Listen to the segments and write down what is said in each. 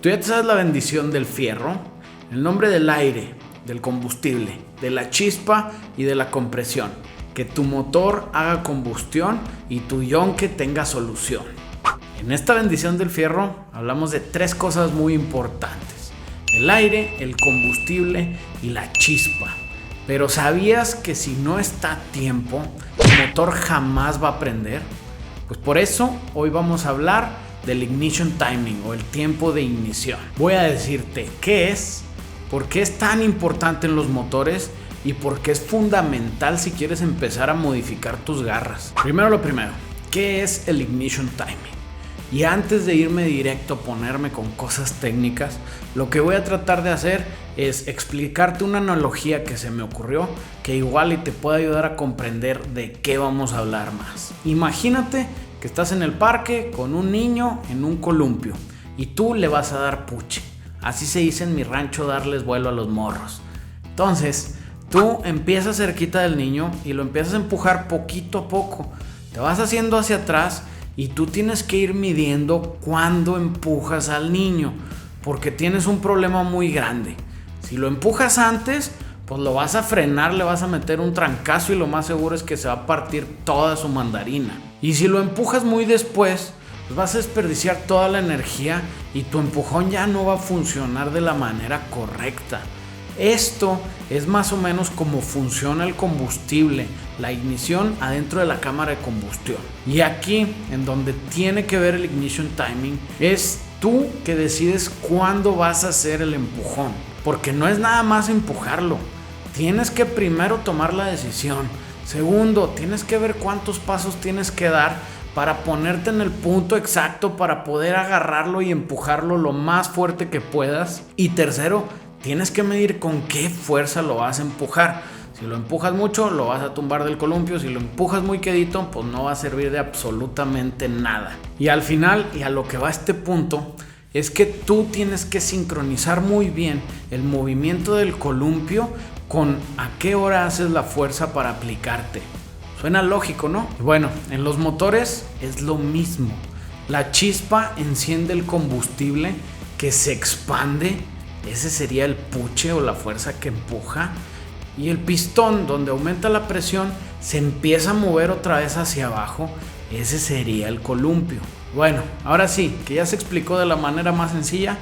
Tú ya te sabes la bendición del fierro, el nombre del aire, del combustible, de la chispa y de la compresión. Que tu motor haga combustión y tu yonque tenga solución. En esta bendición del fierro hablamos de 3 cosas muy importantes: el aire, el combustible y la chispa. Pero ¿sabías que si no está a tiempo, el motor jamás va a prender? Pues por eso hoy vamos a hablar del ignition timing o el tiempo de ignición. Voy a decirte qué es, por qué es tan importante en los motores y por qué es fundamental si quieres empezar a modificar tus garras. Primero lo primero, ¿qué es el ignition timing? Y antes de irme directo a ponerme con cosas técnicas, lo que voy a tratar de hacer es explicarte una analogía que se me ocurrió que igual y te puede ayudar a comprender de qué vamos a hablar más. Imagínate que estás en el parque con un niño en un columpio y tú le vas a dar puche. Así se dice en mi rancho, darles vuelo a los morros. Entonces, tú empiezas cerquita del niño y lo empiezas a empujar poquito a poco. Te vas haciendo hacia atrás y tú tienes que ir midiendo cuándo empujas al niño, porque tienes un problema muy grande. Si lo empujas antes, pues lo vas a frenar, le vas a meter un trancazo y lo más seguro es que se va a partir toda su mandarina. Y si lo empujas muy después, pues vas a desperdiciar toda la energía y tu empujón ya no va a funcionar de la manera correcta. Esto es más o menos como funciona el combustible, la ignición adentro de la cámara de combustión. Y aquí, en donde tiene que ver el ignition timing, es tú que decides cuándo vas a hacer el empujón. Porque no es nada más empujarlo. Tienes que primero tomar la decisión. Segundo, tienes que ver cuántos pasos tienes que dar para ponerte en el punto exacto para poder agarrarlo y empujarlo lo más fuerte que puedas. Y tercero, tienes que medir con qué fuerza lo vas a empujar. Si lo empujas mucho, lo vas a tumbar del columpio. Si lo empujas muy quedito, pues no va a servir de absolutamente nada. Y al final, y a lo que va este punto, es que tú tienes que sincronizar muy bien el movimiento del columpio con a qué hora haces la fuerza para aplicarte. Suena lógico, ¿no? Bueno, en los motores es lo mismo. La chispa enciende el combustible que se expande. Ese sería el puche o la fuerza que empuja. Y el pistón, donde aumenta la presión, se empieza a mover otra vez hacia abajo. Ese sería el columpio. Bueno, ahora sí, que ya se explicó de la manera más sencilla,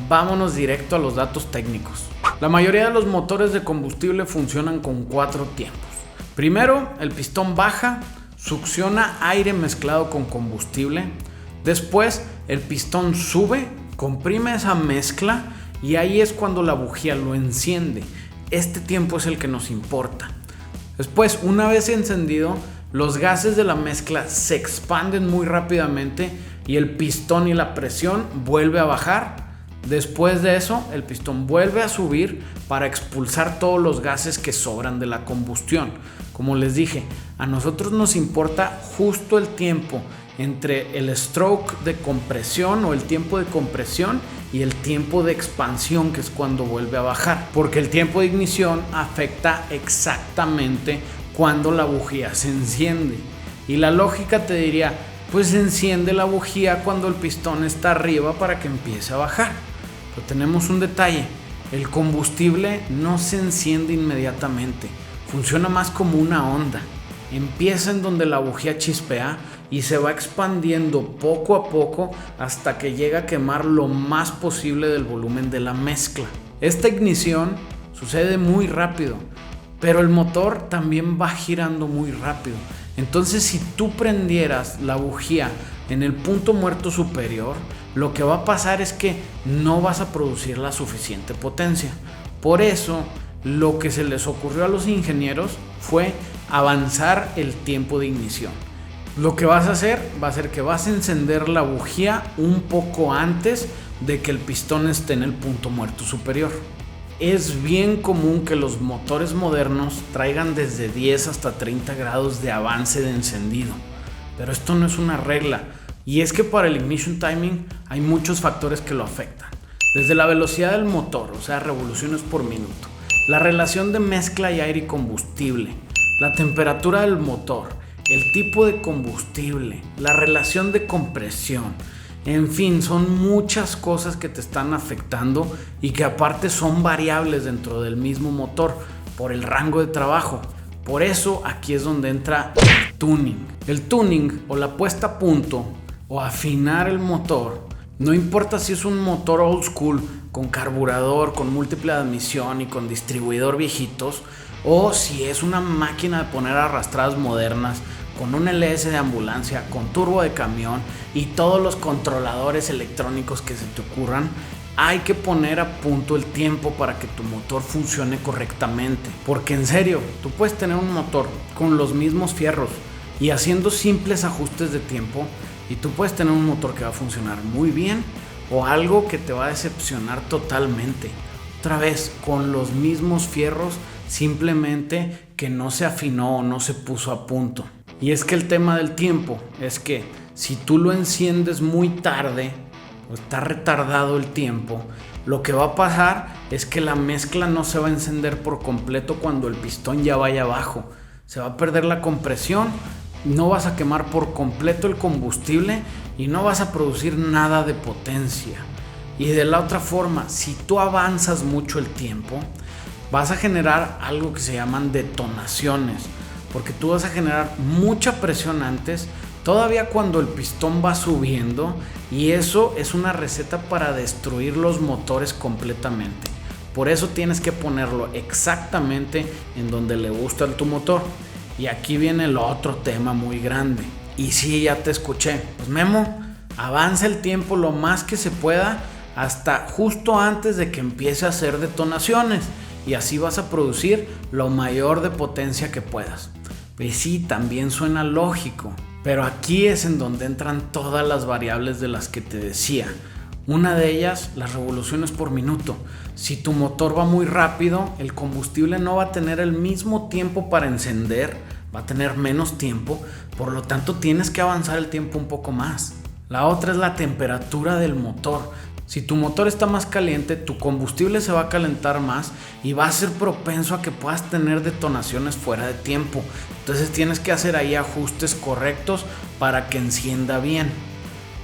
vámonos directo a los datos técnicos. La mayoría de los motores de combustible funcionan con 4 tiempos. Primero, el pistón baja, succiona aire mezclado con combustible. Después, el pistón sube, comprime esa mezcla y ahí es cuando la bujía lo enciende. Este tiempo es el que nos importa. Después, una vez encendido, los gases de la mezcla se expanden muy rápidamente y el pistón y la presión vuelve a bajar. Después de eso, el pistón vuelve a subir para expulsar todos los gases que sobran de la combustión. Como les dije, a nosotros nos importa justo el tiempo entre el stroke de compresión o el tiempo de compresión y el tiempo de expansión, que es cuando vuelve a bajar, porque el tiempo de ignición afecta exactamente cuando la bujía se enciende. Y la lógica te diría, pues enciende la bujía cuando el pistón está arriba para que empiece a bajar. Pero tenemos un detalle: el combustible no se enciende inmediatamente, funciona más como una onda. Empieza en donde la bujía chispea y se va expandiendo poco a poco hasta que llega a quemar lo más posible del volumen de la mezcla. Esta ignición sucede muy rápido, pero el motor también va girando muy rápido. Entonces, si tú prendieras la bujía en el punto muerto superior, lo que va a pasar es que no vas a producir la suficiente potencia. Por eso, lo que se les ocurrió a los ingenieros fue avanzar el tiempo de ignición. Lo que vas a hacer va a ser que vas a encender la bujía un poco antes de que el pistón esté en el punto muerto superior. Es bien común que los motores modernos traigan desde 10 hasta 30 grados de avance de encendido, pero esto no es una regla, y es que para el ignition timing hay muchos factores que lo afectan. Desde la velocidad del motor, o sea, revoluciones por minuto, la relación de mezcla y aire y combustible, la temperatura del motor, el tipo de combustible, la relación de compresión En fin, son muchas cosas que te están afectando y que aparte son variables dentro del mismo motor por el rango de trabajo. Por eso aquí es donde entra el tuning. El tuning o la puesta a punto o afinar el motor, no importa si es un motor old school con carburador, con múltiple admisión y con distribuidor viejitos, o si es una máquina de poner arrastradas modernas con un LS de ambulancia, con turbo de camión y todos los controladores electrónicos que se te ocurran, hay que poner a punto el tiempo para que tu motor funcione correctamente. Porque en serio, tú puedes tener un motor con los mismos fierros y haciendo simples ajustes de tiempo, y tú puedes tener un motor que va a funcionar muy bien o algo que te va a decepcionar totalmente. Otra vez, con los mismos fierros, simplemente que no se afinó o no se puso a punto. Y es que el tema del tiempo es que si tú lo enciendes muy tarde o está retardado el tiempo, lo que va a pasar es que la mezcla no se va a encender por completo cuando el pistón ya vaya abajo. Se va a perder la compresión, no vas a quemar por completo el combustible y no vas a producir nada de potencia. Y de la otra forma, si tú avanzas mucho el tiempo, vas a generar algo que se llaman detonaciones, porque tú vas a generar mucha presión antes, todavía cuando el pistón va subiendo, y eso es una receta para destruir los motores completamente. Por eso tienes que ponerlo exactamente en donde le gusta a tu motor. Y aquí viene el otro tema muy grande. Y sí, ya te escuché. Pues Memo, avanza el tiempo lo más que se pueda hasta justo antes de que empiece a hacer detonaciones. Y así vas a producir lo mayor de potencia que puedas. Pues sí, también suena lógico. Pero aquí es en donde entran todas las variables de las que te decía. Una de ellas, las revoluciones por minuto. Si tu motor va muy rápido, el combustible no va a tener el mismo tiempo para encender, va a tener menos tiempo, por lo tanto tienes que avanzar el tiempo un poco más. La otra es la temperatura del motor. Si tu motor está más caliente, tu combustible se va a calentar más y va a ser propenso a que puedas tener detonaciones fuera de tiempo. Entonces tienes que hacer ahí ajustes correctos para que encienda bien.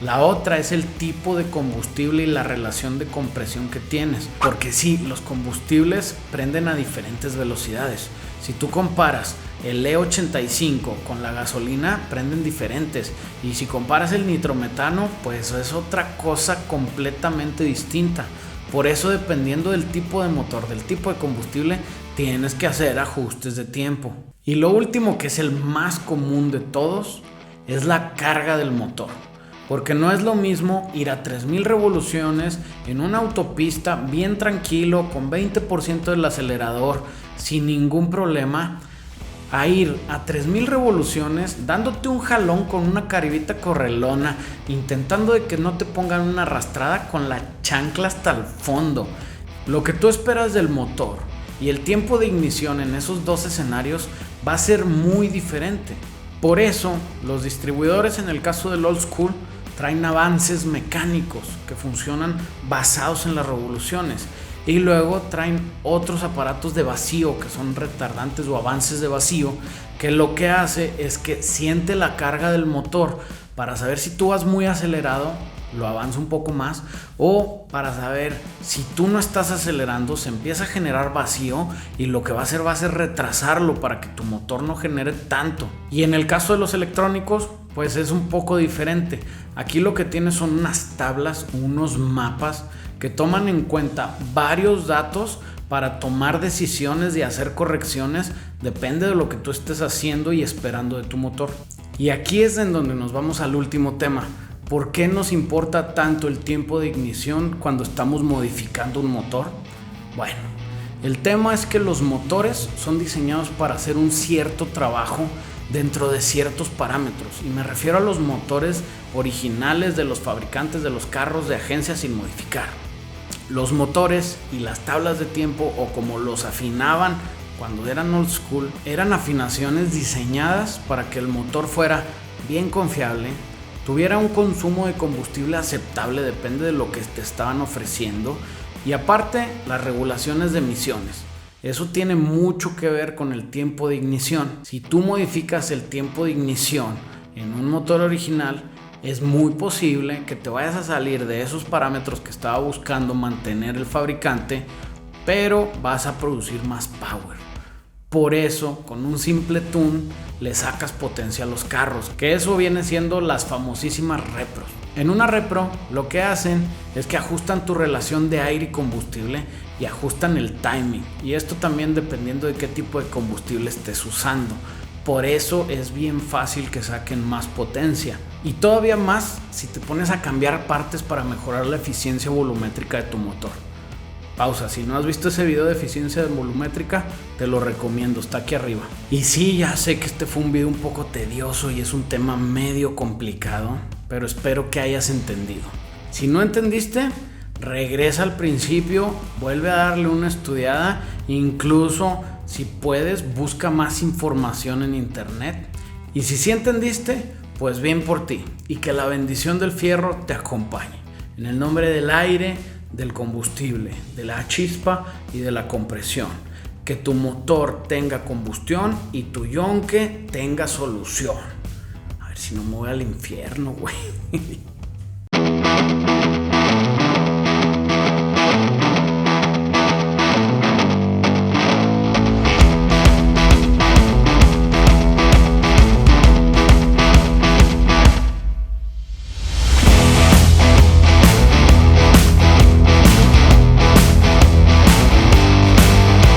La otra es el tipo de combustible y la relación de compresión que tienes. Porque sí, los combustibles prenden a diferentes velocidades. Si tú comparas el E85 con la gasolina, prenden diferentes. Y si comparas el nitrometano, pues es otra cosa completamente distinta. Por eso, dependiendo del tipo de motor, del tipo de combustible, tienes que hacer ajustes de tiempo. Y lo último, que es el más común de todos, es la carga del motor. Porque no es lo mismo ir a 3000 revoluciones en una autopista bien tranquilo, con 20% del acelerador, sin ningún problema, a ir a 3000 revoluciones dándote un jalón con una caribita correlona, intentando de que no te pongan una arrastrada con la chancla hasta el fondo. Lo que tú esperas del motor y el tiempo de ignición en esos dos escenarios va a ser muy diferente. Por eso, los distribuidores en el caso del old school traen avances mecánicos que funcionan basados en las revoluciones, y luego traen otros aparatos de vacío que son retardantes o avances de vacío, que lo que hace es que siente la carga del motor para saber si tú vas muy acelerado, lo avanza un poco más, o para saber si tú no estás acelerando, se empieza a generar vacío y lo que va a hacer retrasarlo para que tu motor no genere tanto. Y en el caso de los electrónicos, pues es un poco diferente. Aquí lo que tienes son unas tablas, unos mapas que toman en cuenta varios datos para tomar decisiones y hacer correcciones, depende de lo que tú estés haciendo y esperando de tu motor. Y aquí es en donde nos vamos al último tema. ¿Por qué nos importa tanto el tiempo de ignición cuando estamos modificando un motor? Bueno, el tema es que los motores son diseñados para hacer un cierto trabajo dentro de ciertos parámetros, y me refiero a los motores originales de los fabricantes de los carros de agencia sin modificar. Los motores y las tablas de tiempo, o como los afinaban cuando eran old school, eran afinaciones diseñadas para que el motor fuera bien confiable, tuviera un consumo de combustible aceptable, depende de lo que te estaban ofreciendo, y aparte las regulaciones de emisiones. Eso tiene mucho que ver con el tiempo de ignición. Si tú modificas el tiempo de ignición en un motor original, es muy posible que te vayas a salir de esos parámetros que estaba buscando mantener el fabricante, pero vas a producir más power. Por eso, con un simple tune le sacas potencia a los carros, que eso viene siendo las famosísimas repros. En una repro lo que hacen es que ajustan tu relación de aire y combustible y ajustan el timing, y esto también dependiendo de qué tipo de combustible estés usando. Por eso es bien fácil que saquen más potencia, y todavía más si te pones a cambiar partes para mejorar la eficiencia volumétrica de tu motor. Pausa, si no has visto ese video de eficiencia volumétrica, te lo recomiendo, está aquí arriba. Y sí, ya sé que este fue un video un poco tedioso y es un tema medio complicado, pero espero que hayas entendido. Si no entendiste, regresa al principio, vuelve a darle una estudiada, incluso si puedes, busca más información en internet. Y si sí entendiste, pues bien por ti, y que la bendición del fierro te acompañe. En el nombre del aire, del combustible, de la chispa y de la compresión. Que tu motor tenga combustión y tu yonque tenga solución. A ver si no me voy al infierno, güey.